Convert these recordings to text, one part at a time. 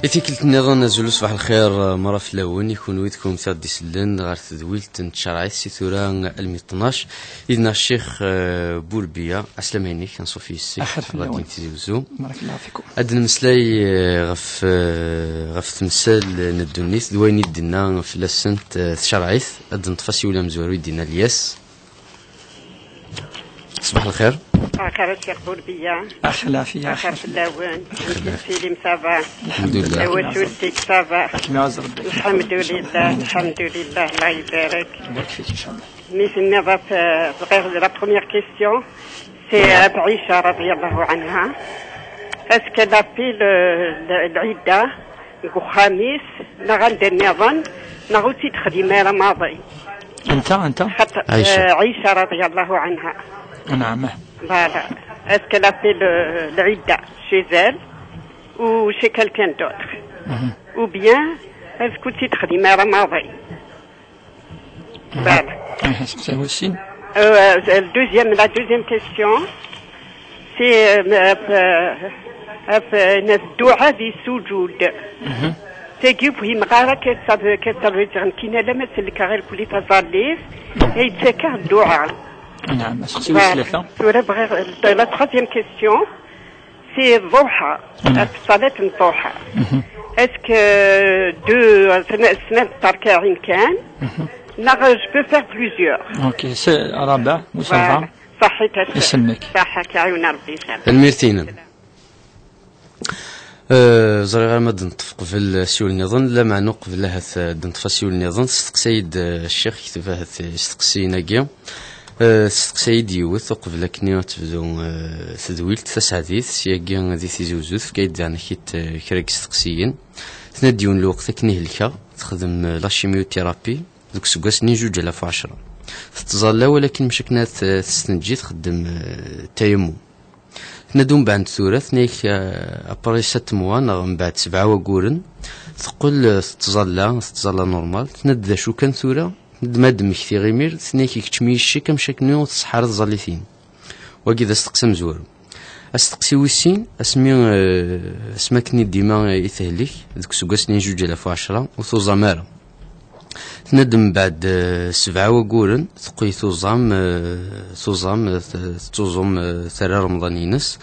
إثيكلت النظام نزول صباح الخير مرة في الأول يكون ويدكم تغدي سلن غير تدويل تنتشرعي سيتورا 2012 إذن الشيخ بوربية أسلم عينيك كان صوفي السي الله تنتزيوزو بارك الله فيكم. أدن مسلاي غف تمثال ندونيث دويني دينا في لسنت تشرعيث أدن طفاسي ولا مزوروي دينا الياس. صباح الخير. أخر الشيخ بوربية أخلا في أخر في اللون سيلم صافا الحمد لله وسولتك صافا الحمد لله الحمد لله الله يبارك. بارك فيك إن شاء الله. ميس النظر غير لا بروميير كيستيون سي عائشة رضي الله عنها اسكو لا في العدة الخميس نغندير نظن نغوتي تخدم رمضان. أنت عائشة رضي الله عنها. نعم. Voilà. Est-ce qu'elle a fait l'Aïda chez elle ou chez quelqu'un d'autre? Ou bien, est-ce que tu travailles à Ramadan? Voilà. C'est aussi. La deuxième question, c'est le doua du soujoud. C'est que vous m'avez dit que ça veut dire qu'il n'est pas le carré pour les tazalif et il s'est qu'un doua. La troisième question, c'est Voha, Salat Voha. Est-ce que deux semaines par Karinkan, je peux faire plusieurs? Ok, c'est Rabat, Moussava. يسلمك. صحك عيون ربي يسلمك. الميرتين. زري غير ما نتفق في السيول النظام لا مع قبل لها نتفق السيول النظام سيد الشيخ كتبها استقسينا كيا. سيد يوث قبل كني تبدو تدويلت تسعديث سياكي ذي تيزوزوث في كايد يعني كيت كراك استقسيين تناديون الوقت كني هلكا تخدم لاشيميوثيرابي دوك سكواس ني 2010 تتظل ولكن مشكنا تستنجي تخدم تيمم تنادون بعد ثورة نيك ابري 6 موا من بعد 7 وقورن تقول تتظل نورمال تناد شو كان ثورة مادم كثير غيمير ثنيك كتشمي الشي كمشاكنو تصحار الظليثين وكذا استقسم زور استقسي ويسين اسماكني ديما يثهليك ذوك سكاسني 2010 وثوزامارا تندم بعد 7 وقورن ثقي توزام ثرى رمضانينس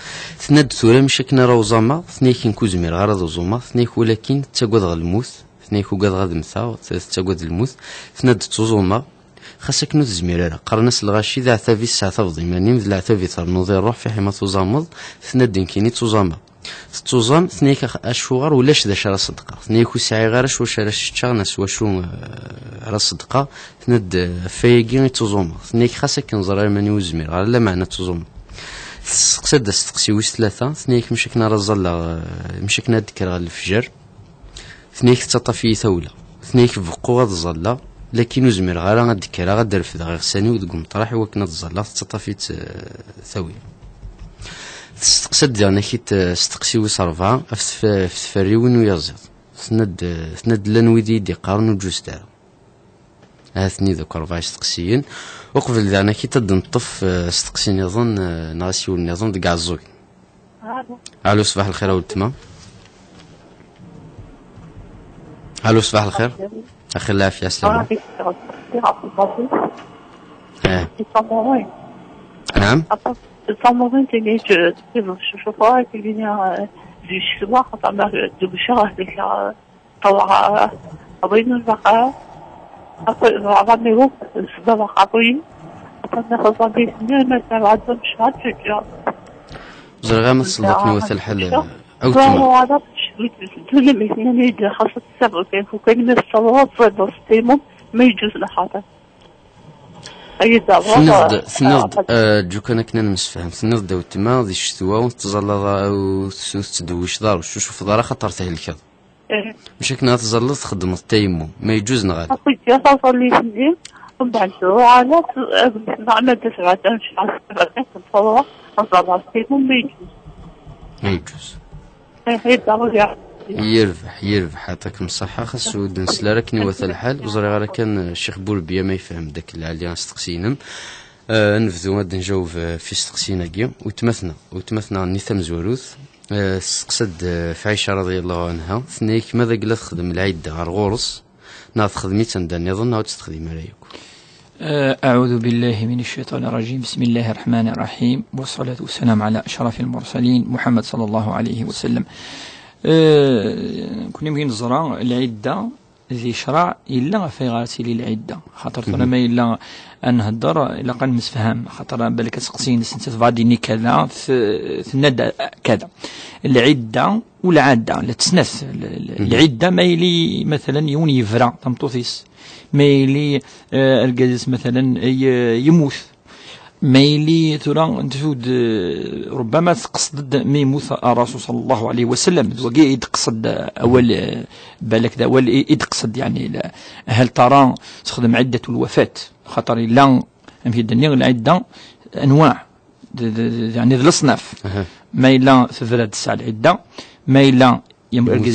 تند ثورة مشاكنا روزاما ثنيك نكوزمير غير روزاما ثنيك ولكن تاقود غالموث ثنيك وقاد غاد مثا تاقود الموت ثند توزوما خاصك نو تزمير قرنس الغاشي ذا عتافي الساعة تفضي ماني ذا عتافي ترنوضي الروح في حما توزامض ثند كيني توزاما توزام ثنيك اشوار ولاش ذا شرا صدقة ثنيك وسعي غير شو شرا شتشاغنس وشو على الصدقة ثند فايقين توزوما ثنيك خاصك نزرع ماني وزمير غير لا معنى توزوما تقصد استقسي ويس ثلاثة ثنيك مشكنا رزالا مشكنا ديك غير الفجر ثنيك تطفي ثولة ثنيك بقوة الظلة لكن وزمير غير غادكرا غادر في غير ثاني ودقم طرح وكنا الظلة تطفي ثوية تستقصد يعني كي تستقسي ويس 4 في تفري وين ويزيد ثند لنويدي دي قارن وجوز دار هاثني ذوك 4 استقسيين وقبل ذانا كي تنطف استقسي نظن ناسيو النظام دكاع الزوج. الو صباح الخير اول تمام. الو صباح الخير اخي العافيه السلام. نعم. Sommeren till lite chaufför till mina lyssnare att man dubbelkör det طلع أبين البقاء أعطاني وقت السبب عطين أعطاني خصوصي سنين ما سبعة مش هاد شجع زرغام الصدق نوث الحل أو تما دون مثلا يجي خاصة السبع كيف وكلمة الصلوات ضد الصيام ما يجوز لحاله. ثنض جو كان كنا نسفهم ثنض داو تما ذي الشتوى وتزلط وتدوش دار وشوف دار خطر تهلكض. مش كنا تزلط تخدم التيمم ما يجوز نغال. أقول يا صلي فيني ومن بعد على نعمل تسعة نشعل سبعة الصلاة الصلاة الصيام ما يجوز. ما يجوز. يربح يعطيكم الصحة. خاصو نسلا راكني وثا الحال وزري غير كان الشيخ بوربيا ما يفهم داك اللي نستقسينم. نفذو غادي نجاوب في استقسينا كيا وتمثنا نيثام زوروث. سقسد في عائشة رضي الله عنها ثنيك ماذا قلت تخدم العدة غير غورس ناض خدميت عندها نظن أو تستخدم رايك. أعوذ بالله من الشيطان الرجيم. بسم الله الرحمن الرحيم والصلاة والسلام على أشرف المرسلين محمد صلى الله عليه وسلم. كنا يمكن نزرع العدة ذي شرع إلا في غاسل العدة خاطر ما إلا نهدر إلا قال مسفهم خاطر بالك تسقسين سنت فاديني كذا ثند كذا العدة والعادة لا تسنث العدة ما يلي مثلا يون يفرع تمطوثيس ما يلي الجالس مثلا يموت ما يلي ترى تشود ربما تقصد ما يموت الرسول صلى الله عليه وسلم وقي يتقصد أول بالك ذا أول يتقصد يعني هل ترى تخدم عدة الوفاة خاطر لا في الدنيا العدة أنواع يعني ذي الأصناف ما إلا ثلاث ساعة العدة ما إلا يموت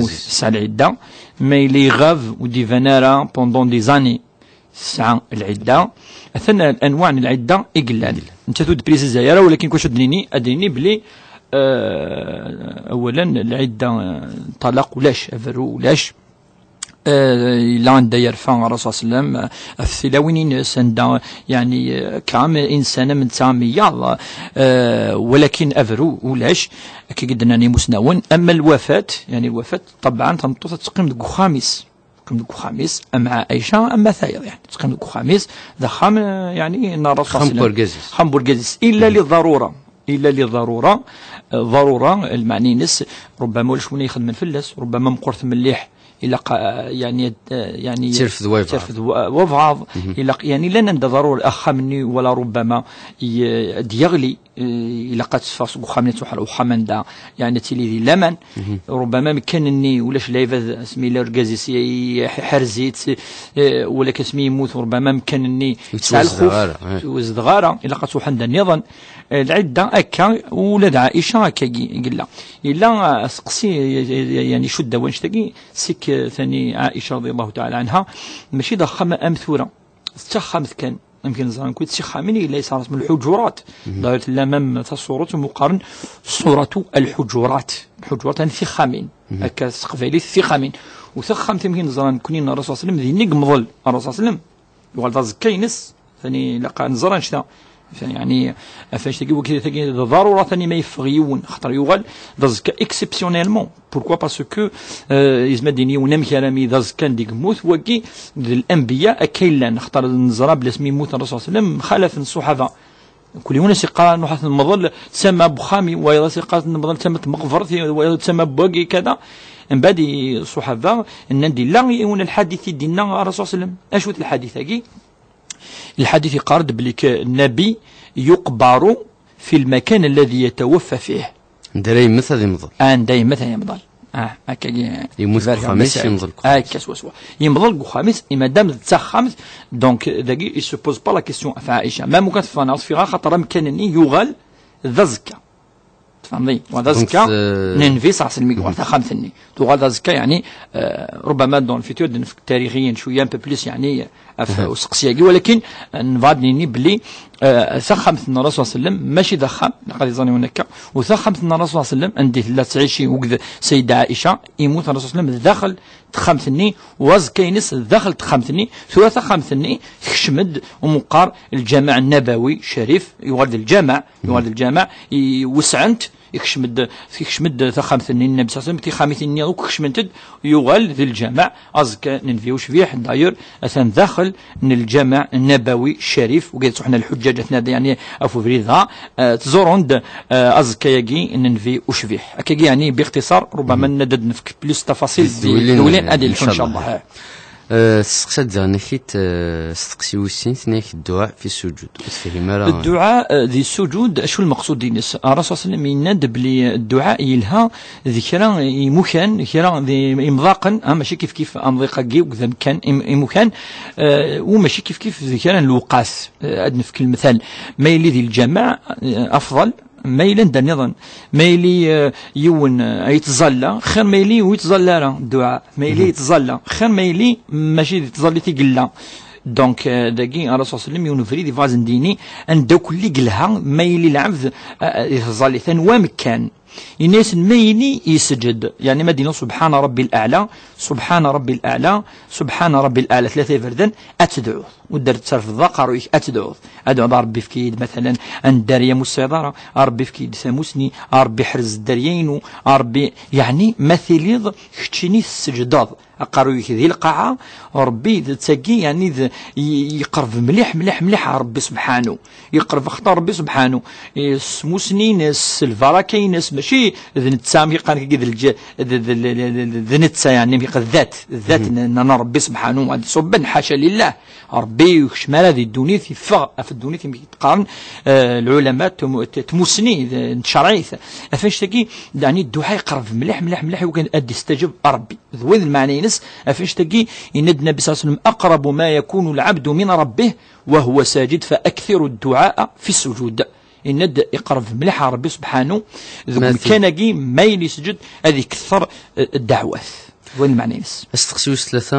الساعة العدة ما إلا غاف ودي فنارا بوندون دي زاني الساعة العدة أثناء الأنواع من العدة إقلال أنت تود بريز الزيارة ولكن كوش أدريني بلي أولا العدة طلاق ولاش أفرو ولاش إلا عند يرفع الرسول صلى الله عليه وسلم الثلاوين ناس عند يعني كام إنسان من 900 ولكن أفرو ولاش كي قدنا نمسناون. أما الوفاة يعني الوفاة طبعا تنطوط تقيم دكو خامس خامس أما عائشة أما ثاير يعني تقيم دكو خامس ذا يعني إن الرسول صلى الله عليه وسلم خمبرجازيس إلا للضرورة ضرورة المعني نس ربما ولا شكون يخدم الفلاس ربما مقرث مليح إلا يعني ترفض وفعاض إلا يعني لن عند ضرورة أخا مني ولا ربما يغلي إلا قد صفاص خامنة وحر وخامن يعني تيلي ذي لمن ربما مكانني ولاش لايفا اسمي لرجازيس حرزيت ولا كاسمي يموت ربما مكانني تاع الخوف وزدغارة إلا قد صوحن النظام العدة أكا ولاد عائشة أكا قلا إلا سقسي يعني شد وانشتاقي سك ثاني عائشة رضي الله تعالى عنها ماشي ضخمة أمثورة تخمث كان يمكن نزرع كنت تخمني إلا صارت من الحجرات دارت الأمام تصورة مقارن صورة الحجرات يعني ثخامين أكا سقفالي ثخامين وثخمت يمكن نزرع كونين الرسول صلى الله عليه وسلم ذي نقمضل الرسول صلى الله عليه وسلم وغالطاز كينس ثاني لقى نزرع نشتا يعني فاش تجي وكذا تجي ضرورة ثاني ما يفغيون خطر يوغل ذزك اكسبسيونيلمون بوركوا باسكو يزمديني ونم كلامي ذز كان ديك موت وكي الانبياء كيلان خطر نزرا بلا سمي موت الرسول صلى الله عليه وسلم خالف الصحابه كل يوم سيقال نحث المظل تسمى بخامي ويلا سيقال المظل تسمى مغفرتي ويلا تسمى بوغي كذا من بعد الصحابه ان ندي لا يون الحديث دينا الرسول صلى الله عليه وسلم اشوت الحديث هكي الحديث قارد بلي النبي يقبر في المكان الذي يتوفى فيه دايما مثل يمضل دايما مثل يمضل هكا يموت الخميس يمضل هكا سوا يمضل الخميس ما دام تسخمت دونك داكي il se pose pas la question في عائشه ما ممكن تفناض فيها خاطر مكانني يغال ذزكا تفهمني وذزكا ننفيس على الميكرو خمسني تغال ذزكا يعني ربما دون الفيتور تاريخيا شويه ان بو بليس يعني وسقسياكي ولكن نفادني بلي ثخمت الرسول صلى الله عليه وسلم ماشي ضخم لقد يظني هناك وثخمت الرسول صلى الله عليه وسلم عندي لا تعيشي وكذا سيده عائشه يموت الرسول صلى الله عليه وسلم داخل تخمتني وز كاينس داخل تخمتني ثلاثه خمتني خشمد ومقار الجامع النبوي الشريف يورد الجامع وسعنت يكشمد ثخامثني النبي صلى الله عليه وسلم تخامثني وكشمنتد يغال ذي الجامع أزكى ننفيوش فيه داير أثن داخل من الجامع النبوي الشريف وقيت صحنا الحجاج أثناء يعني أفو فريضها تزورون أزكى يجي ننفي وشفيه أكيد يعني باختصار ربما ندد نفك بلوس تفاصيل دولين أدي إن شاء الله. سقسات زانيكيت سقسي وسين ثناك الدعاء في السجود الدعاء ذي السجود شو المقصود دينس الرسول صلى الله عليه وسلم يندب بلي الدعاء يلها ذكرى يمكن ذكرى ذي إمضاقا ماشي كيف أمضيقا كي وكذا كان يمكن وماشي كيف ذكرى الوقاس أدنى في كل مثال ما يلي ذي الجماع أفضل ميلا دنيضا ميلي يون يتظلى خير ميلي ويتظلى راه الدعاء ميلي يتظلى خير ميلي ماشي يتظلى تيقلا دونك داكي الرسول صلى الله عليه وسلم ينفري دي فازن ديني ان دوك اللي قالها ميلي العبد يتظلى ثانوا مكان الناس ميلي يسجد يعني مدينه سبحان ربي الاعلى سبحان ربي الاعلى سبحان ربي الاعلى ثلاثه فردان اتدعو ودرت صرف الذكر ادعو ربي في كيد مثلا ان داريا مسيطره ربي في كيد ثاموسني ربي حرز الدريين ربي يعني مثليض ختشيني السجداد اقروا ذي القاعه ربي تسقي يعني يقرب مليح ربي سبحانه يقرب اختار ربي سبحانه سموسني ناس الفراكي ناس ماشي ذنتسامي قال كي ذنتسا يعني الذات ان ربي سبحانه صبا حاشا لله ربي شمال هذه الدنيا في الدنيا تقارن العلماء تموسني شرعيث افاش تجي يعني الدعاء يقرب مليح وكان ادي استجب ربي ذوي المعنى ينس افاش تجي ان النبي صلى الله عليه وسلم اقرب ما يكون العبد من ربه وهو ساجد فاكثر الدعاء في السجود ان يقرب مليح ربي سبحانه كان جي ما يسجد هذه كثر الدعوات وين المعنى استقسيوس ثلاثة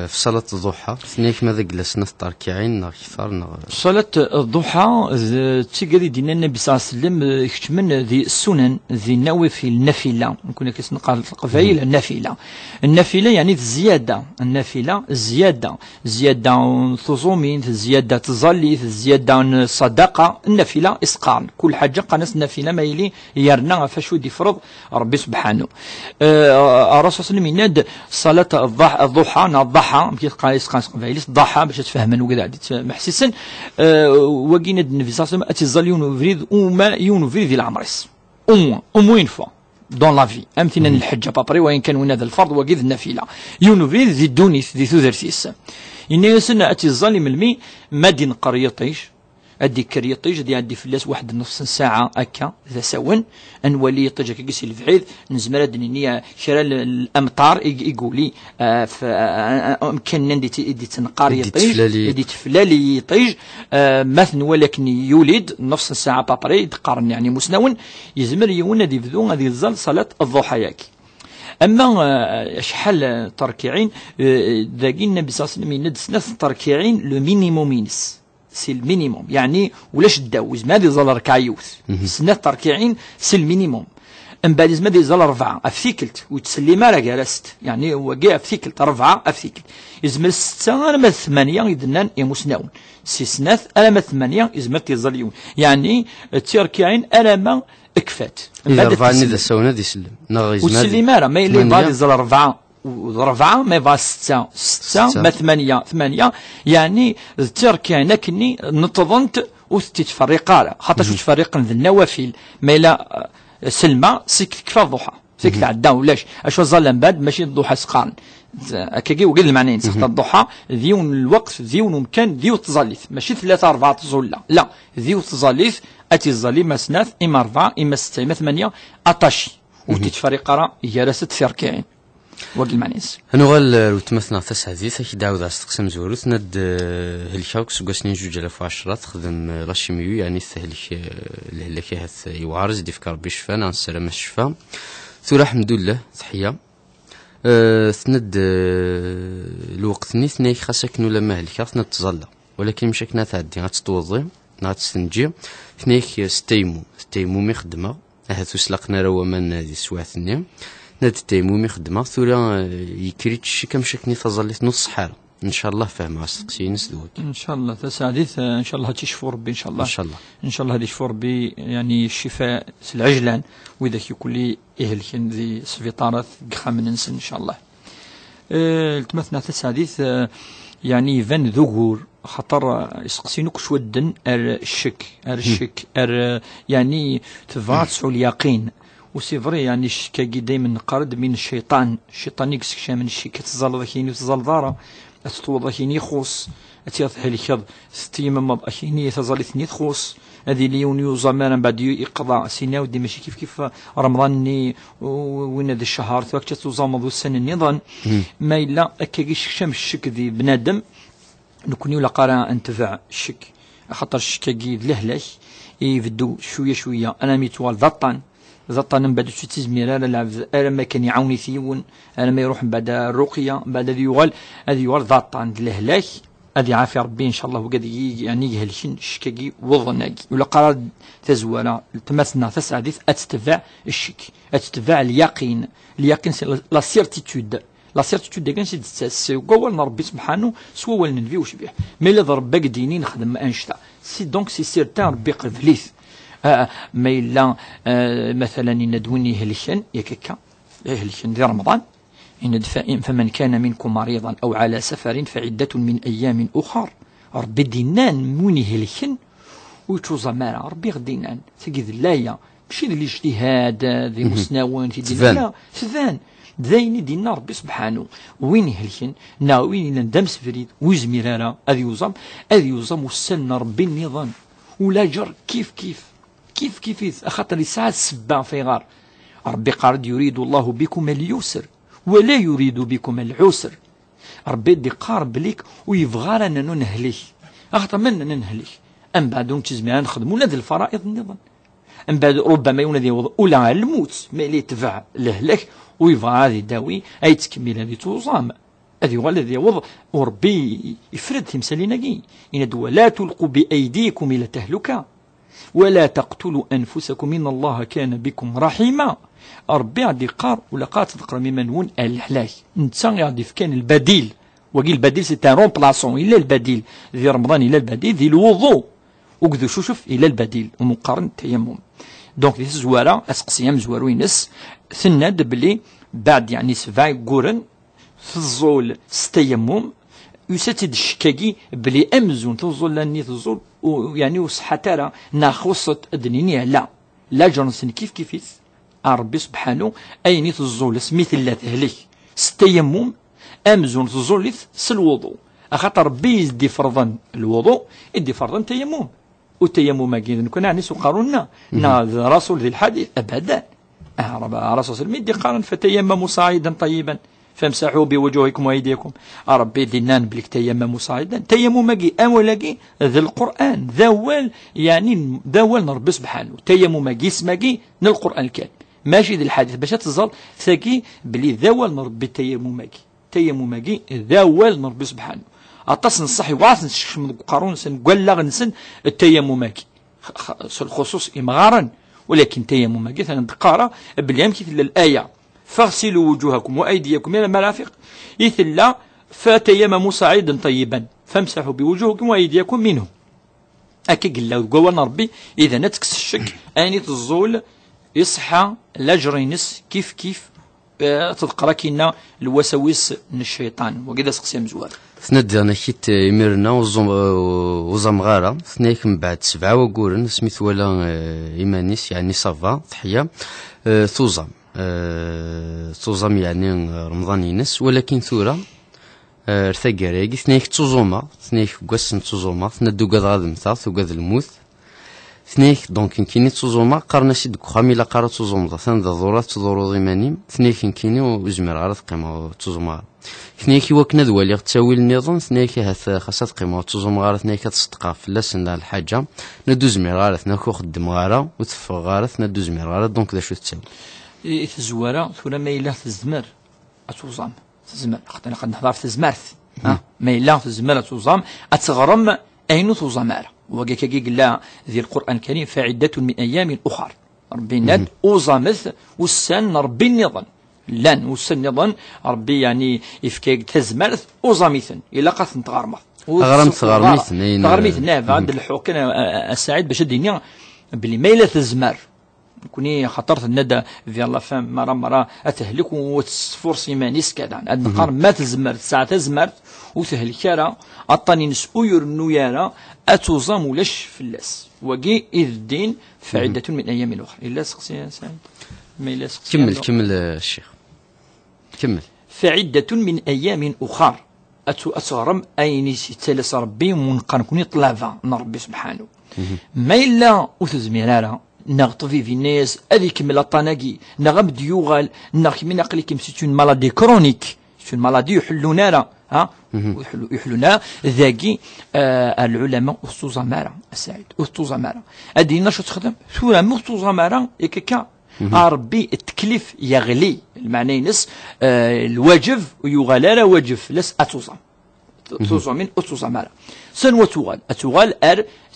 في صلاة الضحى ثنيك ماذا جلسنا في التركيعين كثار صلاة الضحى تيجري دينا النبي صلى الله عليه وسلم يكتمن ذي السنن ذي النوافل النافلة نكون كنقال القفايل النافلة يعني الزيادة النافلة زيادة ثصومين زيادة ظليث زيادة صدقة النافلة إسقان كل حاجة قناس النافلة ما يلي يرنا فشو دي فرض ربي سبحانه الرسول صلى الله عليه وسلم صلاة الضحى كيف قال الضحى باش تفهمن وكذا محسسا وقينا النبي صلى الله عليه وسلم اتظل يونفريد العمرس وين فوا دون لا في امثلا الحجه بابري وين كان هذا الفرض وقيد النافله يونفريد ذي دونيس ذي ثوثرتيس إني سنة اتظل من المي مدين قريه طيش ادي كريطيج دي عندي فلاس واحد نص ساعه هكا ذا سون انولي طيج كيسي الفعيد نزمر دنيا شرا الامطار يقولي يمكن دي تنقاري طيج دي تفلالي طيج مثلا ولكن يولد نص ساعه بابري تقارن يعني مسنون يزمر يون دي بدون هذه الزل صلاه الضحى ياك اما شحال تركيعين داكي النبي صلى الله عليه وسلم يند ثلاث تركيعين لو مينيموم ينس سي المينيموم يعني ولاش تداوز ما دي زال ركع يوث سنة تركيعين سي المينيموم من بعد ما دي زال 4 افثيكلت وتسلي ما راه جالست يعني هو كاع افثيكلت 4 افثيكلت يزمر 6 انا ما 8 يدنان يمسناون سي سنة انا ما 8 يزمر تيزال يوم يعني التركيعين انا ما اكفات اذا 4 اذا سونا دي سلم وتسلي ما يلي بعد زال 4 وربعة ما يبغى 6 ما 8 يعني التركيا نكني نتظنت وتتفرقا خاطر شو تفرق النوافل ما إلا سلمى سيك كفى الضحى سيك تعدى ولاش اش ظل من بعد ماشي الضحى سقان كاكي وقال المعنى نسخت الضحى ذيون الوقت ذيون مكان ذيو تظليث ماشي 3 4 تزولا لا ذيو تظليث اتي الظلي ما سناث اما 4 اما 6 اما 8 اطاشي وتتفرقا راه هي راسة تركيعين وقت المعنيس هنوغال وتمثلنا تسعة زيث أكيد داود استقسم زوروث ند هلكاوك سقسنين 2010 تخدم لاشيميو يعني الثهلك الهلكي هث يوارز دي فكر بشفا نان السلامة الشفا ثورة الحمد لله تحية ثند الوقت ني ثنيك خاصك نولا ما هلكا ثند تظلى ولكن مشاكنا تعدي غتستوضي غتستنجي ثنيك ستيمو مي خدمة هاتو سلقنا روا من هذه السواث ناد التيموم يخدمها ثورة يكريت الشي كمشاكني تظليت نص حالة ان شاء الله فاهم السقسي نسدود ان شاء الله تسعديث ان شاء الله تشفوا ربي ان شاء الله ان شاء الله ان شاء الله هذه يشفوا ربي يعني الشفاء العجلان واذا كل اهلكن ذي سفيطارات خامننس ان شاء الله. التمثنا تسعديث يعني فان ذكور خطر يسقسينوك شودن الشك يعني تفاتس اليقين وسيفري يعني الشكا دايما قرد من الشيطان يكسكشا من الشك تزال ذاكيني تزال دارا تطوض ذاكيني خوص اتياث هلكض ستيم ما ذاكيني تزال ثني خوص هذه ليون يوزمان بعد يقضى سنة ودي ماشي كيف رمضان وين هذا الشهر ثواك تزامض السنة النظام ما إلا أكاكيش شام الشك ذي بنادم نكون ولا قارا انتفع الشك خاطر الشك كي لهلاش يبدو شويه انا ميتوال ضطان من بعد شو تزمير انا ما كان يعاوني ثيون انا ما يروح من بعد الرقيه بعد هذه يوال ضطان لهلاش هذه عافيه ربي ان شاء الله وقد يعني يهلشن الشكاكي وظناكي ولا قرار تزولا تمثلنا تسعديث اتتبع الشك اتتبع اليقين لا سيرتيتود لا سيرتيتود ديال شي تساس قول ربي سبحانه سوا ولن نبي وشبيه مي الا ضرب باك ديني نخدم انشطه سي دونك سي سيرتان ربي قرب ليث ما الا مثلا ندوني هلشن ياك هلشن ديال رمضان إن فمن كان منكم مريضا أو على سفر فعدة من أيام أخر ربي دينان موني هلكن ويتوزا مارا ربي غدينان تجد اللاية ماشي ذي الاجتهاد ذي مسناون في دين لا سفان ذاين دينا ربي سبحانه وين هلكن وين ندم سفريد وزميرارا أذي يوزم وسن ربي النظام ولا جر كيف أخاطر ساعة السبع في غار ربي قارد يريد الله بكم اليسر ولا يريد بكم العسر ربي دي قارب ليك ويبغى لنا ننهلك اخطر منا ننهلك ام بعد نتزمع نخدموا هذه الفرائض النظام ام بعد ربما يونذي ولا الموت ما اللي تفع لهلك ويبغى هذه داوي اي تكمل هذه توزام هذه ولا ذي وضع وربي يفرد تمثاليناكي ان ولا تلقوا بايديكم الى تهلكه ولا تقتلوا انفسكم ان الله كان بكم رحيما ربي غادي يقار ولا قات تقرا ممنون الحلاك نتا غادي كان البديل وقيل البديل سي ان رومبلاسون الى البديل ذي رمضان الى البديل ذي الوضوء وكذو شوف الى البديل ومقارن التيمم دونك ذي زواره اسقسيام زوارو ينس ثناد بلي بعد يعني 7 قرن في الزول ستيمم يساتد الشكاكي بلي امزون توزول لاني توزول يعني وصحتها ناخصت ادنيني لا جرنسن كيف ربي سبحانه أين تزول مثل لا تهلك ستيمم أمزون تزول الوضوء أخاطر ربي يدي فرضا الوضوء يدي فرضا تيمم والتيمم ما كاين كنا ناس قارنا رسول ذي الحديث أبدا رسول الله يدي قارن فتيمموا صعيدا طيبا فامسحوا بوجوهكم وأيديكم ربي دينان بلك تيمموا صعيدا تيمم ماكي أولاكي ذا القرآن ذوال يعني ذوال ربي سبحانه تيمم ماكي اسماكي من القرآن الكريم ماشي ذي الحديث باش تظل ثاكي بلي ذوال نربي التيمم ماكي ذوال نربي سبحانه اتصن الصحي واثن نشكش من قارون نقول لا غنسن التيمم ماكي الخصوص امغارا ولكن تيمم ماكي ثنقرا بلي يمكن الايه فاغسلوا وجوهكم وايديكم الى المرافق يثلا فتيمموا صعيدا طيبا فامسحوا بوجوهكم وايديكم منه اكي قال قولنا ربي اذا نتكس الشك اني تزول يصحى لاجرينس كيف تذكر كينا الوساوس من الشيطان وكذا سقسي مزوار ثناد انا كيت يمرنا وزمغاره ثنيك من بعد 7 وقورن سميت ولا ايمانيس يعني صافا تحيه توزام يعني رمضان ينس ولكن ثوره ارثاكاريكي ثنيك توزوما ثنيك قسن توزوما ثنادو قاد غادمتا وقاد الموت ثنيك دونك كيني توزوما قارنا شي دك خامي لا قارا توزوما ثان ضرورات تضرو ضيماني ثنيك كيني وزمر على قيمه توزوما ثنيك وكنا دوالي تساوي النظام ثنيك هاث خاصه قيمه توزوما غاره ثنيك تصدقا فلاسن الحاجه ندو زمر غاره ثناك خدم غاره وتفغ غاره ندو زمر غاره دونك دا شو تساوي الزواره ثم ما الا تزمر اتوزام تزمر حتى قد نحضر في زمرث ما الا تزمر توزام اتغرم اين توزمار وكاكا قال ذي القرآن الكريم فعدة من أيام أخر ربي ناد أوزامث والسان ربي النظام لان وسنظن ربي يعني يفكيك تزمرت وزاميثن الا قاثن تغرمض غرميثن نعم عند الحوك انا السعيد باش الدنيا بلي ما الا تزمر كوني خطرت الندى في الله فهم مرة اتهلك وتصفر سيمانيس كذا عند نقار ما تزمر ساعه تزمر وتهلك راه عطاني نسؤ يرنو اتوزام ولاش فلاس وقي اذ الدين فعده من ايام اخرى الا سقسي يا سعيد ما الا سقسي كمل الشيخ كمل فعده من ايام اخر أتغرم أين ستلس ربي ونقنكوني طلافا ربي سبحانه ما إلا وتزميرارا نغطفي في الناس هذيك من الطناقي نغم ديوغال نغ من أقلكم سيتون مالادي كرونيك سيتون مالادي يحلونا را ها يحلونا ذاكي العلماء أسطوزا مارا السعيد أسطوزا مارا هذه نشاط تخدم سورة مخطوزا مارا يكاكا ربي التكليف يغلي المعنى ينس الواجب يغالى واجب لس أتوزا من أتوزا مارا سنوة توغال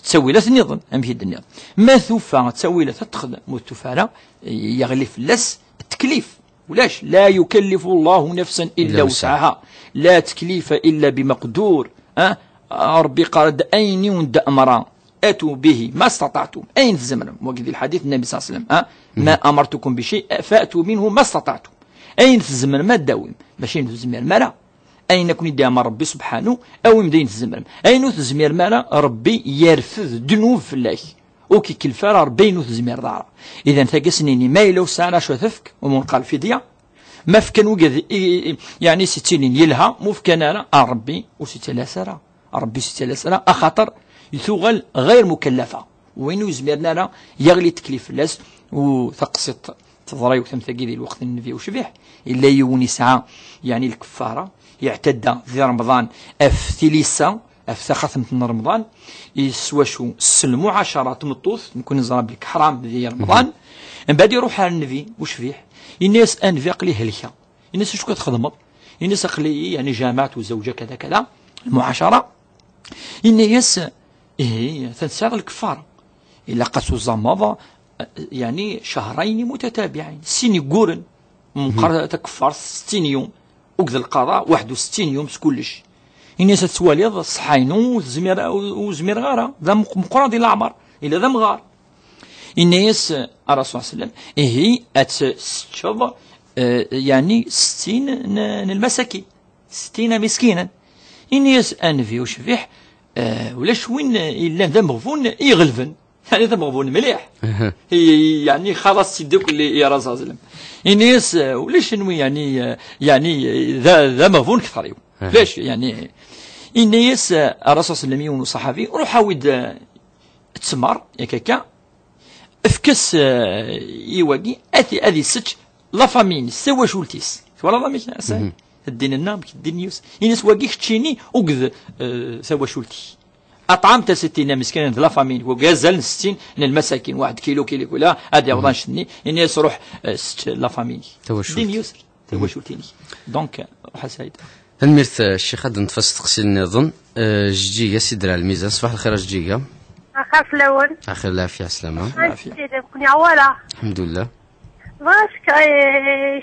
تسويلة النظام أم في الدنيا ما ثوفا تسويلة تخدم متفارة يغلي فلس التكليف ولاش لا يكلف الله نفسا إلا وسعها لا تكليف إلا بمقدور ربي قال أين وند أمرا أتوا به ما استطعتم أين الزمن وقذي الحديث النبي صلى الله عليه وسلم ما أمرتكم بشيء فأتوا منه ما استطعتم أين الزمن ما تداوم ماشي تزمير مالا أين كون يدي أمر ربي سبحانه أو مدين تزمر أين تزمير مالا ربي يرفض دنوب في الله وكي كالفار ربي تزمير دارا إذا تاقسنيني ما يلو ساعة شو تفك ومن قال في ديا ما فكان وقذ يعني ستين يلها مو فكان أنا ربي وستلا سرا ربي ستلا سرا أخطر يثوغل غير مكلفة وين يزميرنا لا يغلي تكليف الناس وتقسط تضري وتمثقي ذي الوقت النبي وشبيح إلا يوني ساعة يعني الكفارة يعتدى في رمضان ثليسة ثخثمة رمضان يسواشو السلم عشرات مطوث نكون نزرب لك حرام ذي رمضان من بعد يروح على النبي وشبيح الناس أنفي قلي هلكة الناس شو كتخدمط الناس قلي يعني جامعة وزوجة كذا كذا المعاشرة الناس تنساغ الكفار إلا قاسوا الزمضة يعني شهرين متتابعين سيني قورن مقرر تكفر 60 يوم وكذا القضاء 61 يوم سكلش الناس تسواليض صحينو وزمير غارة ذا مقرض الأعمار إلا ذا مغار الناس الرسول صلى الله عليه وسلم هي أتشوف يعني 60 المساكين 60 مسكينا الناس أنفي وشفيح ولاش وين إلا ذا مغفون يغلفن يعني ذا مغفون مليح هي يعني خلاص تدوك اللي يا رسول الله الناس ولاش نوي يعني ذا مغفون كثر ليش يعني الناس الرسول صلى الله عليه وسلم وصحابي روح عاود تسمر ياكا افكس يواقي اذي ستش لا فامين سوا شولتيس ولا مش الدين النام الدين يوس الناس واقي تشيني وقذ سوا شولتي أطعمت 60 مسكين لا فامين وغازل 60 من المساكين 1 كيلو ولا هذا وضان شني الناس روح لا فامين الدين يسر توشولتيني دونك حسايد الميرث الشيخ هذا نتفاس تقسيل النظام جيجا سيدرا الميزان صباح الخير جيجا أخاف الأول آخر العافية عسلامة كوني عوالا الحمد لله واش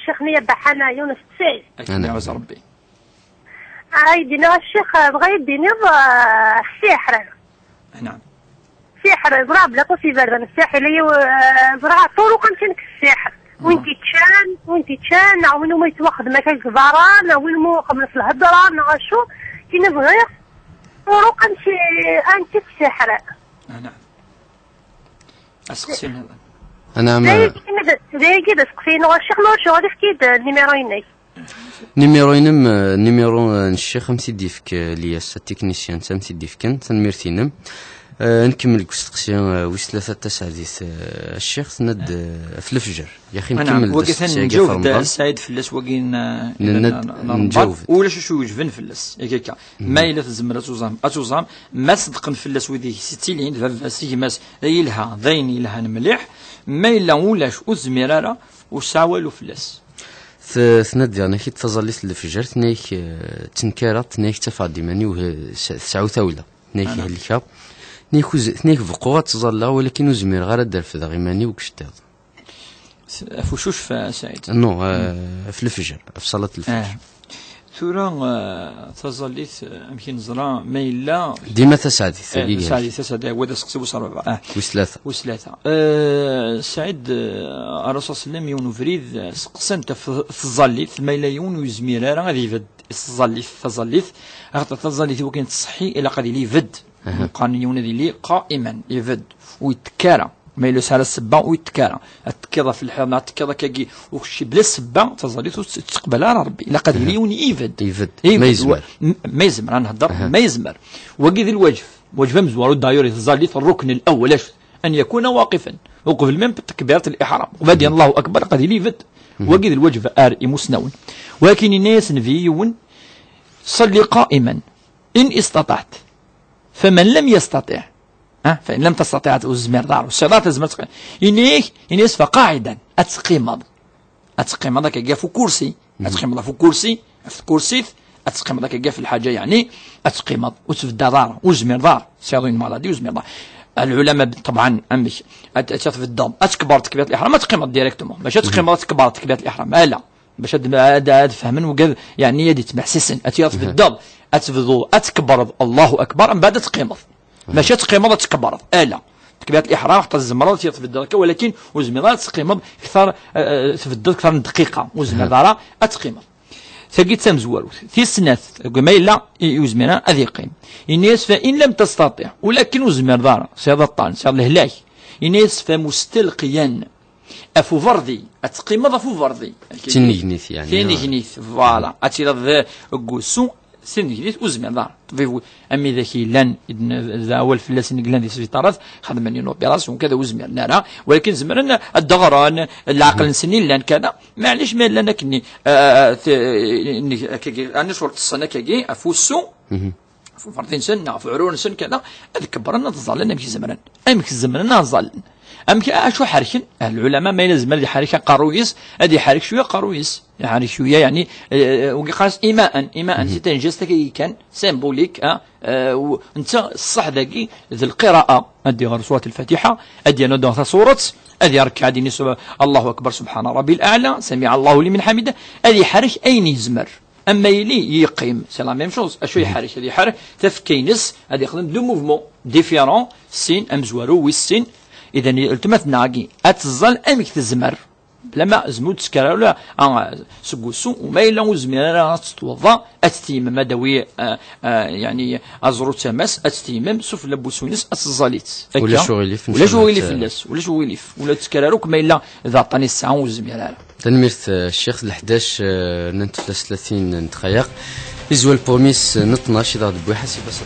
شيخني بحنا يونس السيد أنا عز ربي عايدنا الشيخ بغا يديني السحر نعم سحر ضرب لك في بردان السحر اللي زرع طرق يمكن السحر وانتي تشان وين ما يتواخد ما كان كباران وين مو قبل في الهضره نغشو كي نبغي طرق انت السحر نعم اسقسي هذا انا زي كده سقسينا الشيخ نور شو غادي حكيت نيميرويني نيميرو الشيخ مسيدي فيك لياس التكنيسيان مسيدي فيك تنميرتينم نكمل كوستقسيون ويس 3 حديث الشيخ سند في الفجر يا اخي نكمل وقت نجاوب السعيد فلس وقين نجاوب ولا شو يجفن فلس هكاك ما الا تزمر اتوزام ما صدقن فلس وذي 60 فاسيه ماس يلها ذين يلها مليح ما الا ولاش وزميراره وساولو فلس ثند يعني كي تظليت الفجر ثنيك تنكرت ثنيك تفادي ماني وه سعو ثوله ثنيك هلكا ثنيك فقوات تظل ولكن زمير غير دار في ذا غيماني وكشتاض فوشوش في سعيد نو في الفجر في صلاة الفجر. ثورة تظليت يمكن نزرا ما إلا ديما تسعدي تسعدي وهذا سقسي وصربع وثلاثة سعيد الرسول صلى الله عليه وسلم يونفريد سقسنت في الظليت ما إلا يون يزمير راه غادي يفد الظليت تظليت وكان تصحي إلى قد يفد قال يون ذي قائما يفد ويتكارى ما يلوس على السبا ويتكارى التكيضة في الحرم التكيضة كاكي وخشي بلا السبا تظليت تقبل على ربي لا قد يليون يفد ما يزمر انا نهضر ما يزمر وكي ذي الواجب واجب مزوار الدايور تظليت الركن الاول ان يكون واقفا وقبل من تكبيرة الاحرام وبعد الله اكبر قد يفد وكي ذي الواجب مسنون ولكن الناس نفيون صلي قائما ان استطعت فمن لم يستطع فإن لم تستطيع تزمر دار الصلاة تزمر إنيس فقاعدا أتقيمض كجا في كرسي أتقيمض في كرسي أتقيمض كجا في الحاجة يعني أتقيمض وتفدا دار وزمر دار سيادين مالادي وزمر دار العلماء طبعا أمش أتشاف الضم أتكبر تكبيرة الإحرام أتقيمض ديريكتومون باش أتقيمض تكبر تكبيرة الإحرام لا باش هذا فهمن وقال يعني يدي تمحسسن أتياف بالضم أتفضو أتكبر الله أكبر من بعد تقيمض ماشي تقيمض تكبرض لا تكبيرة الإحرام حتى الزمرة تفضل ولكن وزمرة تقيمض أكثر تفضل أكثر من دقيقة وزمرة تقيمض ثقيت سمزوالوت في السنات ما إلا يزمرة أذيقين الناس فإن لم تستطيع ولكن وزمرة سيادة الطعن سيادة الهلاك الناس فمستلقيا أفو فردي أتقيمض أفو فردي تنجنيث يعني تنجنيث فوالا أتيلا قوسو سنجليت وزمير دار طبيب أمي ذاكي لان ذا أول في اللسن قلنا ذي سفيطارات خدمني نوبيراسيون كذا وزمير نارا ولكن زمرنا الدغران العقل نسني لان كذا معليش ما لنا كني أنا شورت السنة كي أفوسو في فرضين سنة في عرون سن كذا الكبرنا تظلنا أمك زمرنا أمك زمرنا ظل أمك أشو حركن العلماء ما يلزم هذه حركة قرويس هذه حركة شوية قرويس يعني شوية يعني وقاس إيماء ستنجزتك كان سيمبوليك وانت الصح ذاكي ذي القراءة أدي غير سورة الفاتحة أدي ندوها سورة أدي ركع ديني الله أكبر سبحان ربي الأعلى سمع الله لمن حمده أدي حركة أين يزمر أما يلي يقيم سي لا ميم شوز أشو يحرك هذه حركة تفكينس هذه يخدم دو موفمون ديفيرون سين أمزوارو والسين إذا التمت ناقي أتظل أمك تزمر لما زمود سكر ولا سقوسو وما إلا وزمير تتوضا أتتيمم مدوي يعني أزرو تماس أتتيمم سوف لبوسونس أتظليت ولا شغلي في الناس ولا تسكراروك ما إلا إذا عطاني الساعة وزمير تنميرت الشيخ ال11 ننتفلس 30 نتخيق إزوال بوميس نطناش إذا بوي حسب